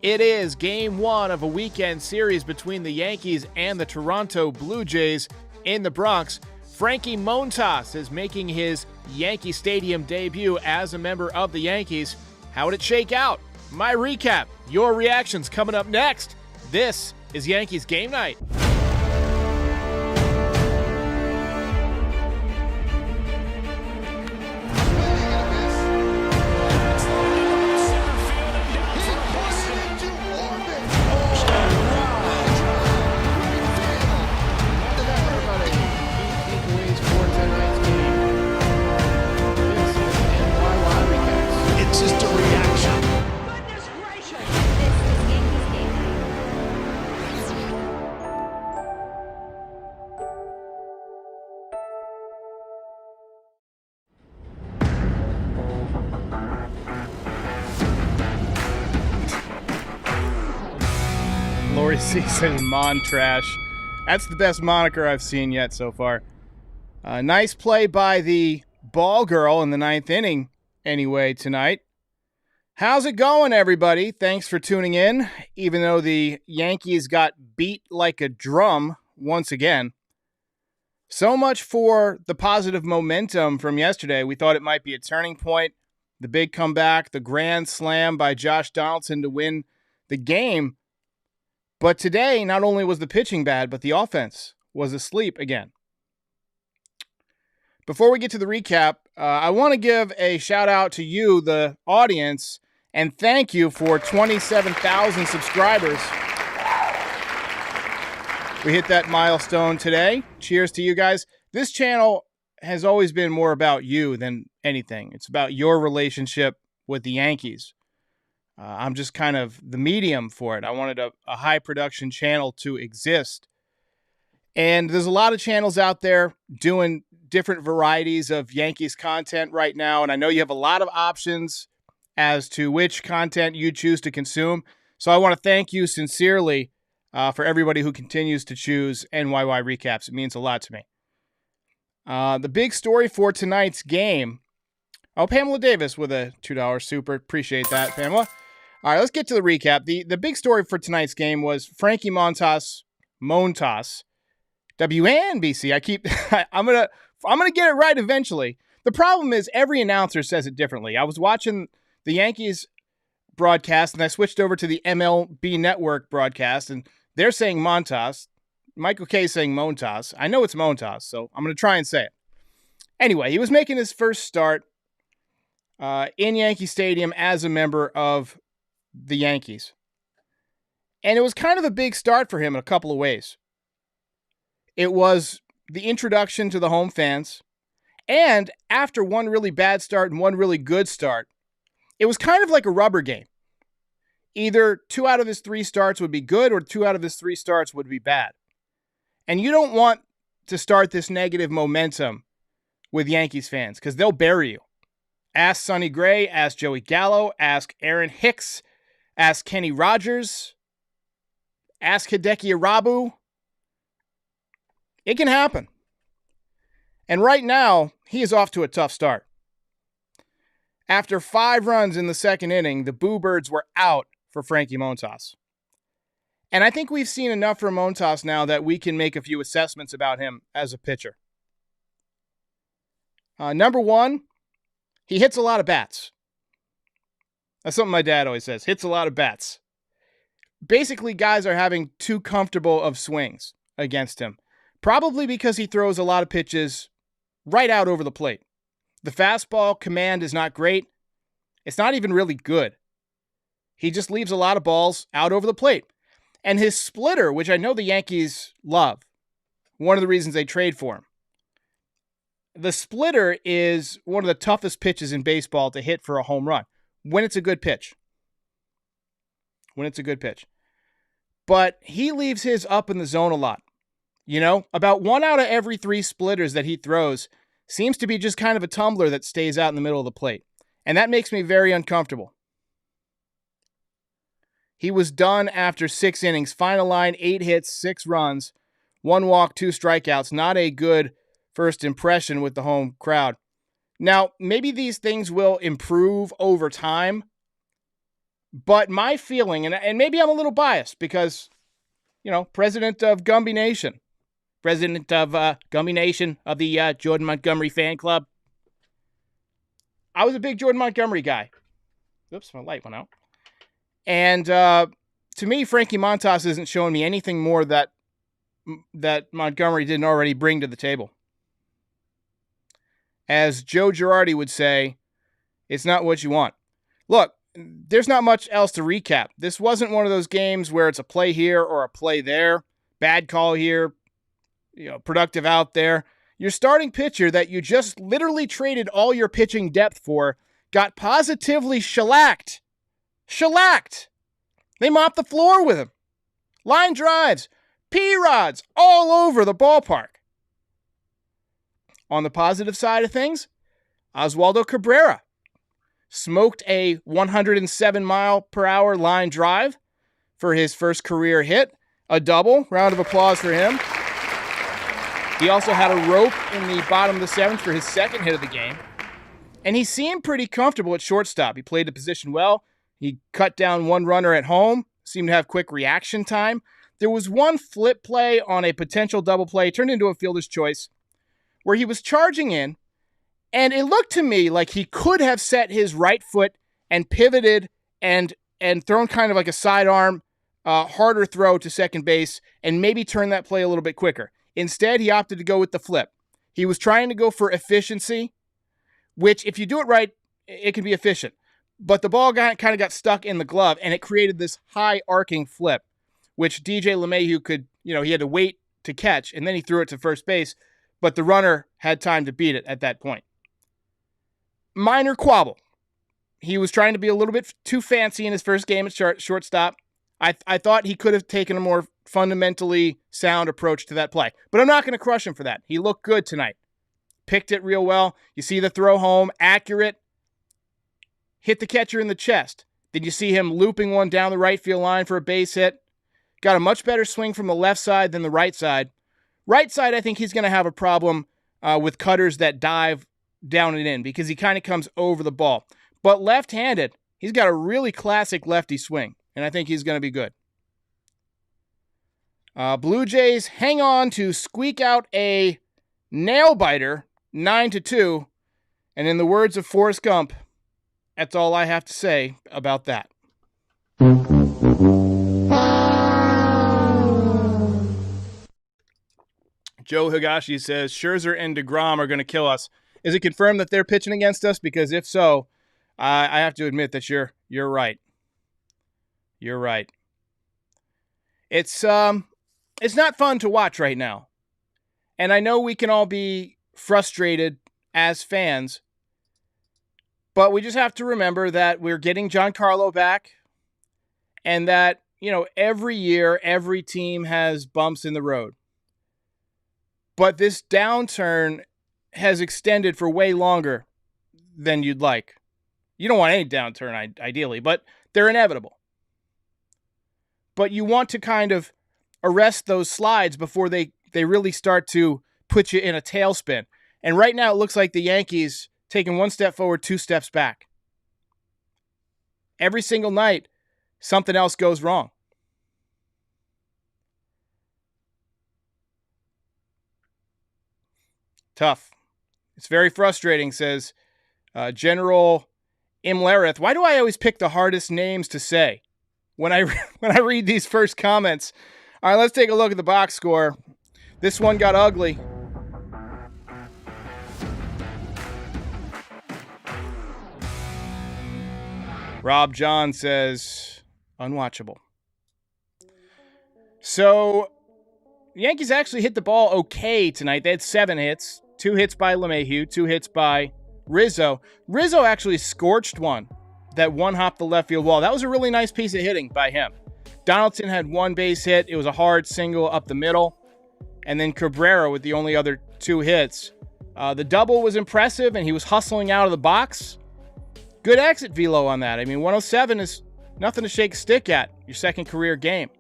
It is game one of a weekend series between the Yankees and the Toronto Blue Jays in the Bronx. Frankie Montas is making his Yankee Stadium debut as a member of the Yankees. How would it shake out? My recap, your reactions coming up next. This is Yankees Game Night. Lori C says Montrash. That's the best moniker I've seen yet so far. Nice play by the ball girl in the ninth inning anyway tonight. How's it going, everybody? Thanks for tuning in. Even though the Yankees got beat like a drum once again. So much for the positive momentum from yesterday. We thought it might be a turning point. The big comeback, the grand slam by Josh Donaldson to win the game. But today, not only was the pitching bad, but the offense was asleep again. Before we get to the recap, I want to give a shout out to you, the audience, and thank you for 27,000 subscribers. We hit that milestone today. Cheers to you guys. This channel has always been more about you than anything. It's about your relationship with the Yankees. I'm just kind of the medium for it. I wanted a high production channel to exist. And there's a lot of channels out there doing different varieties of Yankees content right now. And I know you have a lot of options as to which content you choose to consume. So I want to thank you sincerely for everybody who continues to choose NYY Recaps. It means a lot to me. The big story for tonight's game. Oh, Pamela Davis with a $2 super. Appreciate that, Pamela. All right, let's get to the recap. The big story for tonight's game was Frankie Montas, WNBC. I'm gonna get it right eventually. The problem is every announcer says it differently. I was watching the Yankees broadcast and I switched over to the MLB Network broadcast and they're saying Montas. Michael K saying Montas. I know it's Montas, so I'm gonna try and say it. Anyway, he was making his first start in Yankee Stadium as a member of the Yankees. And it was kind of a big start for him in a couple of ways. It was the introduction to the home fans. And after one really bad start and one really good start, it was kind of like a rubber game. Either 2 out of his 3 starts would be good or 2 out of his 3 starts would be bad. And you don't want to start this negative momentum with Yankees fans because they'll bury you. Ask Sonny Gray, ask Joey Gallo, ask Aaron Hicks, ask Kenny Rogers, ask Hideki Irabu. It can happen. And right now, he is off to a tough start. After 5 runs in the second inning, the Boo Birds were out for Frankie Montas. And I think we've seen enough from Montas now that we can make a few assessments about him as a pitcher. Number one, he hits a lot of bats. That's something my dad always says. Hits a lot of bats. Basically, guys are having too comfortable of swings against him. Probably because he throws a lot of pitches right out over the plate. The fastball command is not great. It's not even really good. He just leaves a lot of balls out over the plate. And his splitter, which I know the Yankees love, one of the reasons they trade for him. The splitter is one of the toughest pitches in baseball to hit for a home run. When it's a good pitch. But he leaves his up in the zone a lot. You know, about 1 out of every 3 splitters that he throws seems to be just kind of a tumbler that stays out in the middle of the plate. And that makes me very uncomfortable. He was done after 6 innings. Final line, 8 hits, 6 runs, 1 walk, 2 strikeouts. Not a good first impression with the home crowd. Now, maybe these things will improve over time, But my feeling, and maybe I'm a little biased because, president of Gumby Nation, president of Gumby Nation of the Jordan Montgomery fan club. I was a big Jordan Montgomery guy. Oops, my light went out. And to me, Frankie Montas isn't showing me anything more that Montgomery didn't already bring to the table. As Joe Girardi would say, it's not what you want. Look, there's not much else to recap. This wasn't one of those games where it's a play here or a play there, bad call here, productive out there. Your starting pitcher that you just literally traded all your pitching depth for got positively shellacked. Shellacked. They mopped the floor with him. Line drives, P-rods all over the ballpark. On the positive side of things, Oswaldo Cabrera smoked a 107-mile-per-hour line drive for his first career hit. A double. Round of applause for him. He also had a rope in the bottom of the seventh for his second hit of the game. And he seemed pretty comfortable at shortstop. He played the position well. He cut down one runner at home. Seemed to have quick reaction time. There was one flip play on a potential double play, turned into a fielder's choice, where he was charging in, and it looked to me like he could have set his right foot and pivoted and thrown kind of like a sidearm, harder throw to second base and maybe turn that play a little bit quicker. Instead, he opted to go with the flip. He was trying to go for efficiency, which if you do it right, it can be efficient. But the ball kind of got stuck in the glove, and it created this high arcing flip, which DJ LeMahieu could, he had to wait to catch, and then he threw it to first base, but the runner had time to beat it at that point. Minor quabble. He was trying to be a little bit too fancy in his first game at shortstop. I thought he could have taken a more fundamentally sound approach to that play, but I'm not going to crush him for that. He looked good tonight. Picked it real well. You see the throw home, accurate, hit the catcher in the chest. Then you see him looping one down the right field line for a base hit. Got a much better swing from the left side than the right side. Right side, I think he's going to have a problem with cutters that dive down and in because he kind of comes over the ball. But left-handed, he's got a really classic lefty swing, and I think he's going to be good. Blue Jays hang on to squeak out a nail-biter, 9-2, and in the words of Forrest Gump, that's all I have to say about that. Joe Higashi says, Scherzer and DeGrom are going to kill us. Is it confirmed that they're pitching against us? Because if so, I have to admit that you're right. You're right. It's not fun to watch right now. And I know we can all be frustrated as fans, but we just have to remember that we're getting Giancarlo back and that, every year, every team has bumps in the road. But this downturn has extended for way longer than you'd like. You don't want any downturn, ideally, but they're inevitable. But you want to kind of arrest those slides before they really start to put you in a tailspin. And right now it looks like the Yankees taking one step forward, two steps back. Every single night, something else goes wrong. Tough. It's very frustrating, says General Imlerith. Why do I always pick the hardest names to say when I read these first comments? All right, let's take a look at the box score. This one got ugly. Rob John says, unwatchable. So, the Yankees actually hit the ball okay tonight. They had 7 hits. 2 hits by LeMahieu, 2 hits by Rizzo. Rizzo actually scorched one that one-hopped the left field wall. That was a really nice piece of hitting by him. Donaldson had 1 base hit. It was a hard single up the middle. And then Cabrera with the only other 2 hits. The double was impressive, and he was hustling out of the box. Good exit velo on that. I mean, 107 is nothing to shake a stick at. Your second career game.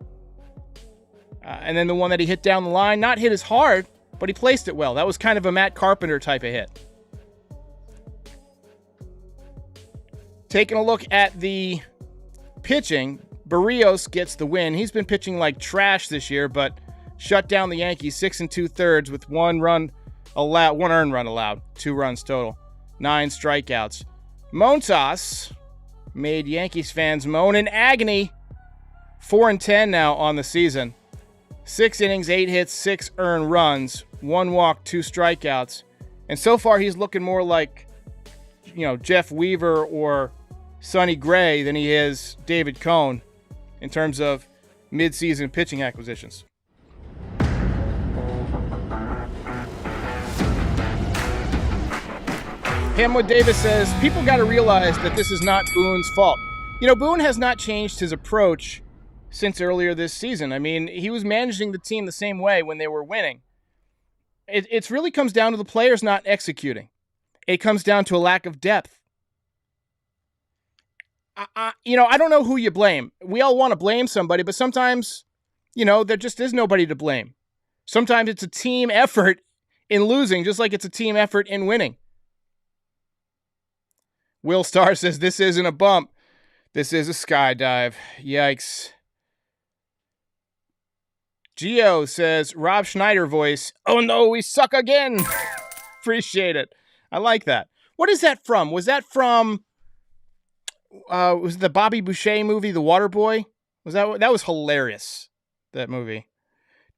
And then the one that he hit down the line, not hit as hard, but he placed it well. That was kind of a Matt Carpenter type of hit. Taking a look at the pitching, Barrios gets the win. He's been pitching like trash this year, but shut down the Yankees 6 2/3 with one earned run allowed, 2 runs total, 9 strikeouts. Montas made Yankees fans moan in agony. 4-10 now on the season. 6 innings, 8 hits, 6 earned runs, 1 walk, 2 strikeouts. And so far he's looking more like, Jeff Weaver or Sonny Gray than he is David Cone in terms of midseason pitching acquisitions. Hamwood Davis says, people got to realize that this is not Boone's fault. Boone has not changed his approach since earlier this season. I mean, he was managing the team the same way when they were winning. It really comes down to the players not executing. It comes down to a lack of depth. I don't know who you blame. We all want to blame somebody, but sometimes, there just is nobody to blame. Sometimes it's a team effort in losing, just like it's a team effort in winning. Will Starr says, this isn't a bump. This is a skydive. Yikes. Gio says, Rob Schneider voice, oh no, we suck again. Appreciate it. I like that. What is that from? Was that from, was it the Bobby Boucher movie, The Waterboy? That was hilarious, that movie.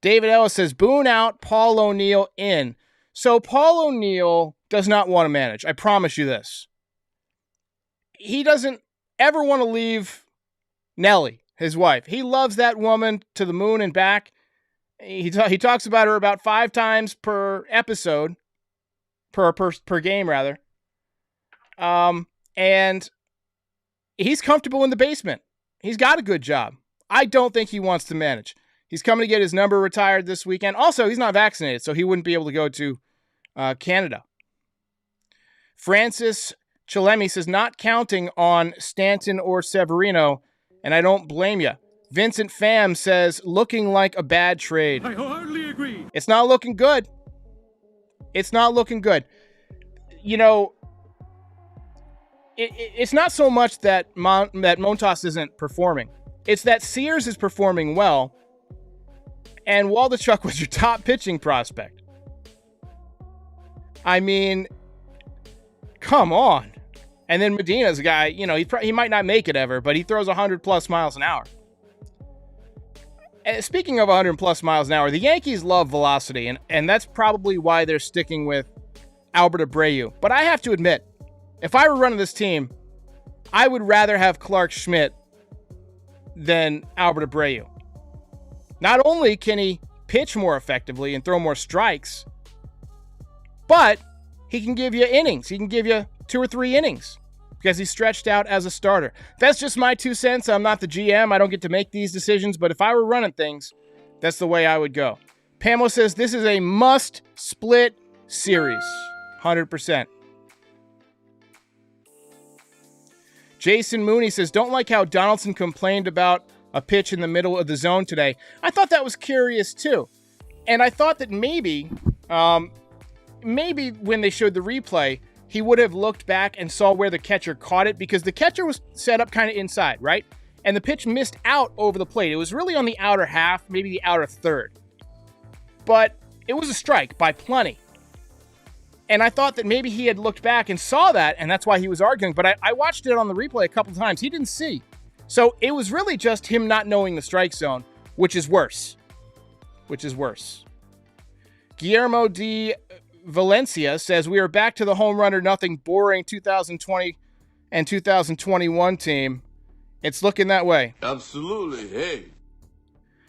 David Ellis says, Boone out, Paul O'Neill in. So Paul O'Neill does not want to manage. I promise you this. He doesn't ever want to leave Nellie, his wife. He loves that woman to the moon and back. He talks about her about 5 times per episode, per game rather. And he's comfortable in the basement. He's got a good job. I don't think he wants to manage. He's coming to get his number retired this weekend. Also, he's not vaccinated, so he wouldn't be able to go to Canada. Francis Chalemi says, not counting on Stanton or Severino, and I don't blame you. Vincent Pham says, looking like a bad trade. I wholeheartedly agree. It's not looking good. It's not looking good. It's not so much that Montas isn't performing. It's that Sears is performing well, and Waldichuk was your top pitching prospect. I mean, come on. And then Medina's a guy, he might not make it ever, but he throws 100+ miles an hour. And speaking of 100+ miles an hour, the Yankees love velocity, and that's probably why they're sticking with Albert Abreu. But I have to admit, if I were running this team, I would rather have Clark Schmidt than Albert Abreu. Not only can he pitch more effectively and throw more strikes, but he can give you innings. He can give you 2 or 3 innings because he's stretched out as a starter. That's just my 2 cents. I'm not the GM. I don't get to make these decisions, but if I were running things, that's the way I would go. Pamela says this is a must-split series. 100%. Jason Mooney says, don't like how Donaldson complained about a pitch in the middle of the zone today. I thought that was curious too. And I thought that maybe when they showed the replay, he would have looked back and saw where the catcher caught it, because the catcher was set up kind of inside, right? And the pitch missed out over the plate. It was really on the outer half, maybe the outer third. But it was a strike by plenty. And I thought that maybe he had looked back and saw that, and that's why he was arguing. But I watched it on the replay a couple times. He didn't see. So it was really just him not knowing the strike zone, which is worse. Guillermo D. Valencia says, we are back to the home run or nothing boring 2020 and 2021 team. It's looking that way. Absolutely. Hey.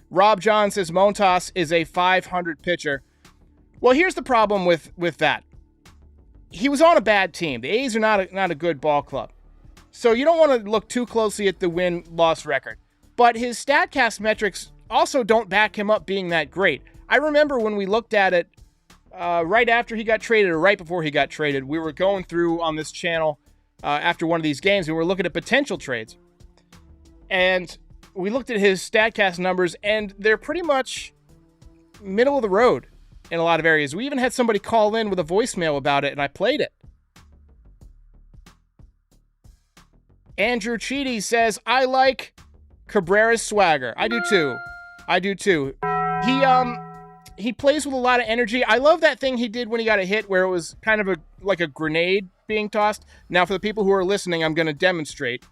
Rob John says Montas is a 500 pitcher. Well, here's the problem with that. He was on a bad team. The A's are not a good ball club. So you don't want to look too closely at the win-loss record. But his StatCast metrics also don't back him up being that great. I remember when we looked at it right after he got traded or right before he got traded, we were going through on this channel after one of these games, and we were looking at potential trades. And we looked at his StatCast numbers, and they're pretty much middle of the road in a lot of areas. We even had somebody call in with a voicemail about it, and I played it. Andrew Cheedy says, I like Cabrera's swagger. I do too. He plays with a lot of energy. I love that thing he did when he got a hit where it was kind of like a grenade being tossed. Now, for the people who are listening, I'm going to demonstrate.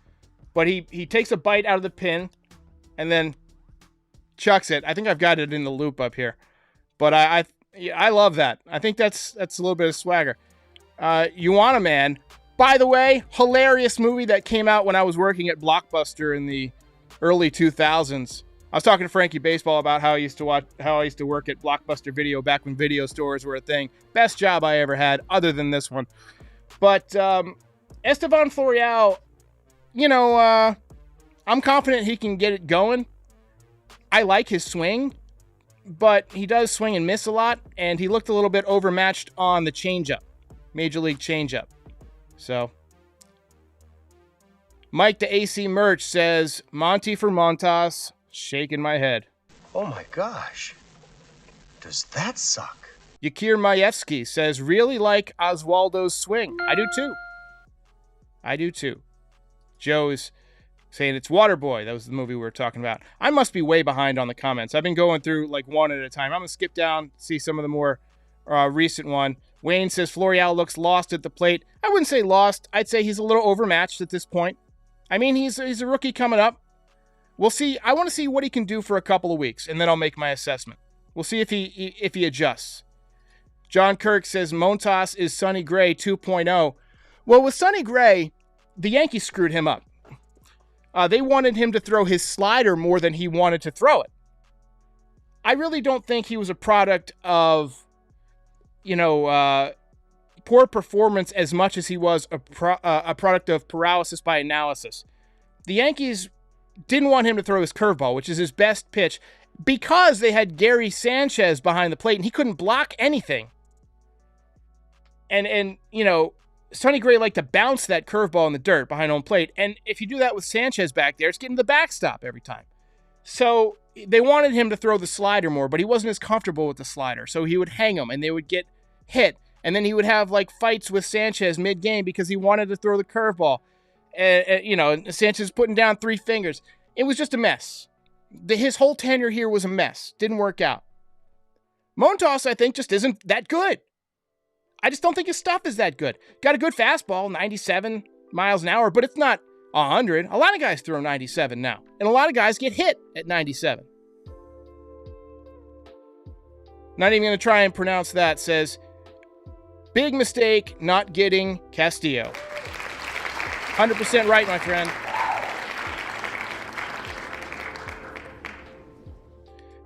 But he takes a bite out of the pin and then chucks it. I think I've got it in the loop up here. But I love that. I think that's a little bit of swagger. You Want a Man. By the way, hilarious movie that came out when I was working at Blockbuster in the early 2000s. I was talking to Frankie Baseball about how I used to work at Blockbuster Video back when video stores were a thing. Best job I ever had, other than this one. But Estevan Florial, I'm confident he can get it going. I like his swing, but he does swing and miss a lot, and he looked a little bit overmatched on the changeup, Major League changeup. So, Mike the AC Merch says, Monty for Montas. Shaking my head. Oh my gosh. Does that suck? Yakir Maevsky says, really like Oswaldo's swing. I do too. Joe is saying it's Waterboy. That was the movie we were talking about. I must be way behind on the comments. I've been going through like one at a time. I'm going to skip down, see some of the more recent one. Wayne says, Florial looks lost at the plate. I wouldn't say lost. I'd say he's a little overmatched at this point. I mean, he's a rookie coming up. We'll see. I want to see what he can do for a couple of weeks, and then I'll make my assessment. We'll see if he adjusts. John Kirk says Montas is Sonny Gray 2.0. Well, with Sonny Gray, the Yankees screwed him up. They wanted him to throw his slider more than he wanted to throw it. I really don't think he was a product of, poor performance as much as he was a product of paralysis by analysis. The Yankees didn't want him to throw his curveball, which is his best pitch, because they had Gary Sanchez behind the plate and he couldn't block anything. And Sonny Gray liked to bounce that curveball in the dirt behind home plate. And if you do that with Sanchez back there, it's getting the backstop every time. So they wanted him to throw the slider more, but he wasn't as comfortable with the slider. So he would hang him and they would get hit. And then he would have like fights with Sanchez mid-game because he wanted to throw the curveball. Sanchez putting down 3 fingers. It was just a mess. His whole tenure here was a mess. Didn't work out. Montas, I think, just isn't that good. I just don't think his stuff is that good. Got a good fastball, 97 miles an hour, but it's not 100. A lot of guys throw 97 now, and a lot of guys get hit at 97. Not even going to try and pronounce that. Says, big mistake not getting Castillo. 100% right, my friend.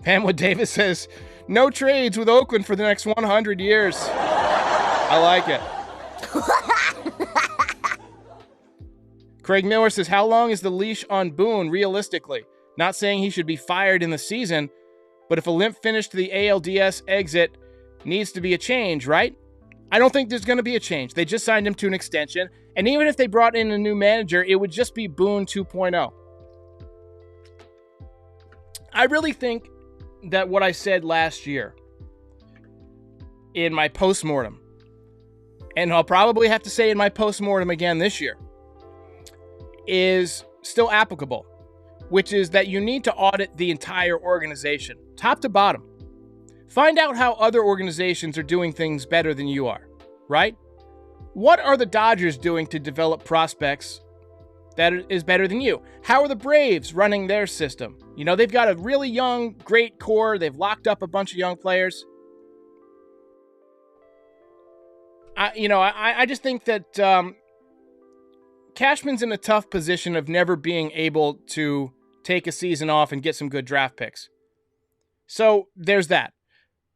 Pamela Davis says, no trades with Oakland for the next 100 years. I like it. Craig Miller says, how long is the leash on Boone realistically? Not saying he should be fired in the season, but if a limp finish to the ALDS exit needs to be a change, right? I don't think there's going to be a change. They just signed him to an extension. And even if they brought in a new manager, it would just be Boone 2.0. I really think that what I said last year in my postmortem, and I'll probably have to say in my postmortem again this year, is still applicable, which is that you need to audit the entire organization, top to bottom. Find out how other organizations are doing things better than you are, right? What are the Dodgers doing to develop prospects that is better than you? How are the Braves running their system? They've got a really young, great core. They've locked up a bunch of young players. I just think that Cashman's in a tough position of never being able to take a season off and get some good draft picks. So there's that.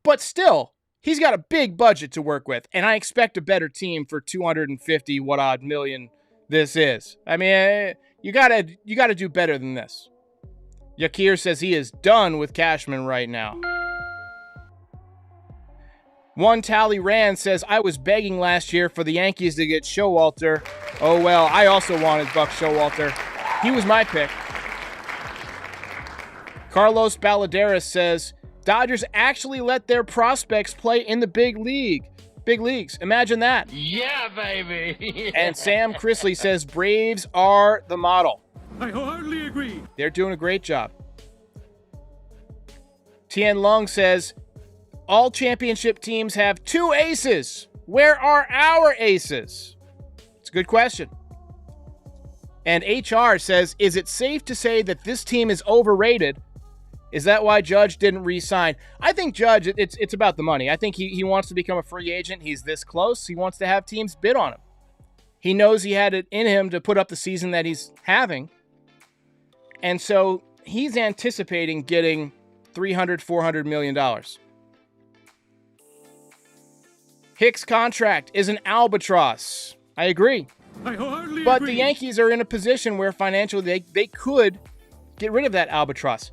But still, he's got a big budget to work with, and I expect a better team for 250 what odd million this is. I mean, you gotta do better than this. Yakir says he is done with Cashman right now. One Tally Rand says, I was begging last year for the Yankees to get Showalter. Oh well, I also wanted Buck Showalter. He was my pick. Carlos Baladeras says, Dodgers actually let their prospects play in the big league. Big leagues. Imagine that. Yeah, baby. And Sam Chrisley says Braves are the model. I wholeheartedly agree. They're doing a great job. Tien Lung says all championship teams have 2 aces. Where are our aces? It's a good question. And HR says, is it safe to say that this team is overrated? Is that why Judge didn't re-sign? I think Judge, it's about the money. I think he wants to become a free agent. He's this close. He wants to have teams bid on him. He knows he had it in him to put up the season that he's having. And so he's anticipating getting $300, $400 million. Hicks' contract is an albatross. I agree. I wholeheartedly But agree. the Yankees are in a position where financially they could get rid of that albatross.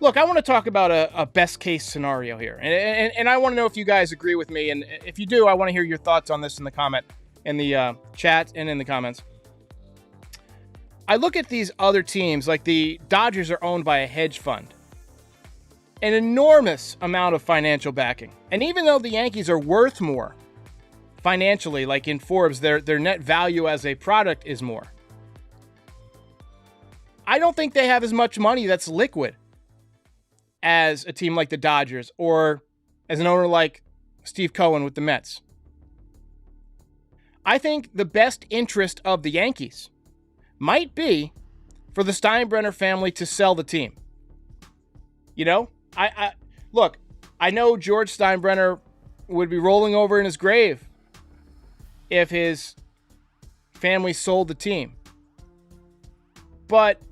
Look, I want to talk about a best-case scenario here. And I want to know if you guys agree with me. And if you do, I want to hear your thoughts on this in the chat and in the comments. I look at these other teams, like the Dodgers are owned by a hedge fund. An enormous amount of financial backing. And even though the Yankees are worth more financially, like in Forbes, their net value as a product is more. I don't think they have as much money that's liquid as a team like the Dodgers or as an owner like Steve Cohen with the Mets. I think the best interest of the Yankees might be for the Steinbrenner family to sell the team. You know, look, I know George Steinbrenner would be rolling over in his grave if his family sold the team. But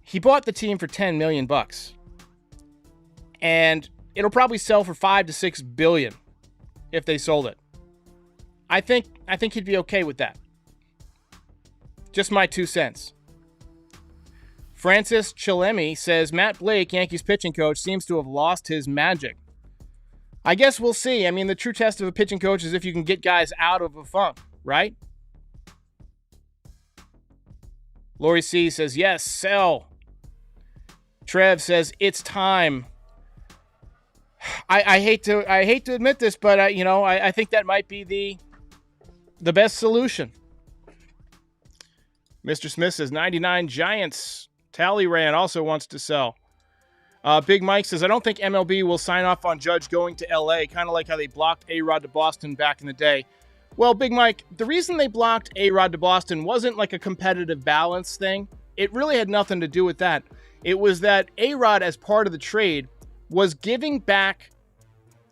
he bought the team for $10 million. And it'll probably sell for $5 to $6 billion if they sold it. I think he'd be okay with that. Just my 2 cents. Francis Chilemi says Matt Blake, Yankees pitching coach, seems to have lost his magic. I guess we'll see. I mean, the true test of a pitching coach is if you can get guys out of a funk, right? Lori C says, yes, sell. Trev says, it's time. I hate to admit this, but I think that might be the best solution. Mr. Smith says 99 Giants. Talleyrand also wants to sell. Big Mike says, I don't think MLB will sign off on Judge going to LA, kind of like how they blocked A-Rod to Boston back in the day. Well, Big Mike, the reason they blocked A-Rod to Boston wasn't like a competitive balance thing. It really had nothing to do with that. It was that A-Rod, as part of the trade, was giving back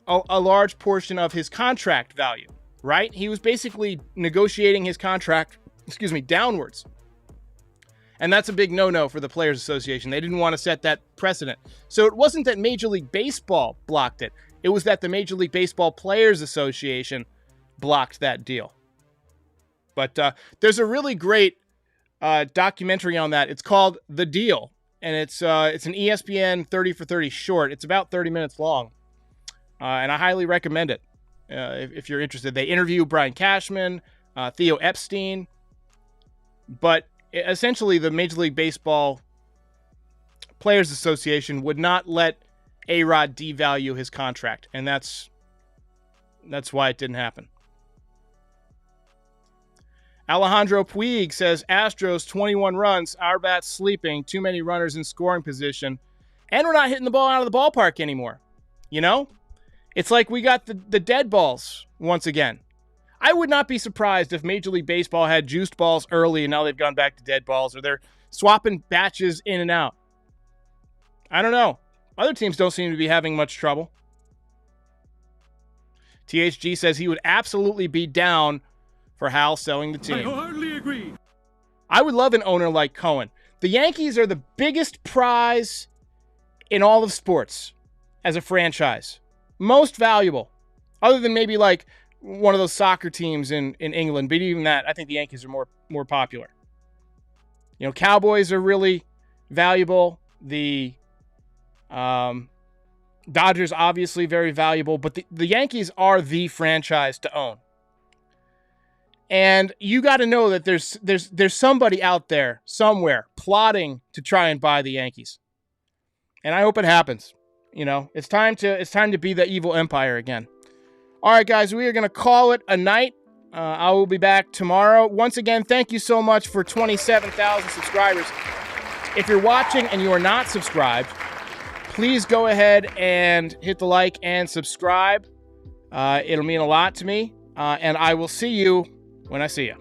a large portion of his contract value, right? He was basically negotiating his contract, downwards. And that's a big no-no for the Players Association. They didn't want to set that precedent. So it wasn't that Major League Baseball blocked it. It was that the Major League Baseball Players Association blocked that deal. But there's a really great documentary on that. It's called The Deal. And it's an ESPN 30 for 30 short. It's about 30 minutes long. And I highly recommend it if you're interested. They interview Brian Cashman, Theo Epstein. But essentially, the Major League Baseball Players Association would not let A-Rod devalue his contract. And that's why it didn't happen. Alejandro Puig says, Astros 21 runs, our bat's sleeping, too many runners in scoring position, and we're not hitting the ball out of the ballpark anymore. You know? It's like we got the dead balls once again. I would not be surprised if Major League Baseball had juiced balls early and now they've gone back to dead balls, or they're swapping batches in and out. I don't know. Other teams don't seem to be having much trouble. THG says he would absolutely be down for Hal selling the team. I wholeheartedly agree. I would love an owner like Cohen. The Yankees are the biggest prize in all of sports as a franchise. Most valuable. Other than maybe like one of those soccer teams in England. But even that, I think the Yankees are more popular. You know, Cowboys are really valuable. The Dodgers, obviously very valuable. But the Yankees are the franchise to own. And you got to know that there's somebody out there somewhere plotting to try and buy the Yankees. And I hope it happens. You know, it's time to be the evil empire again. All right, guys, we are going to call it a night. I will be back tomorrow. Once again, thank you so much for 27,000 subscribers. If you're watching and you are not subscribed, please go ahead and hit the like and subscribe. It'll mean a lot to me. And I will see you when I see you.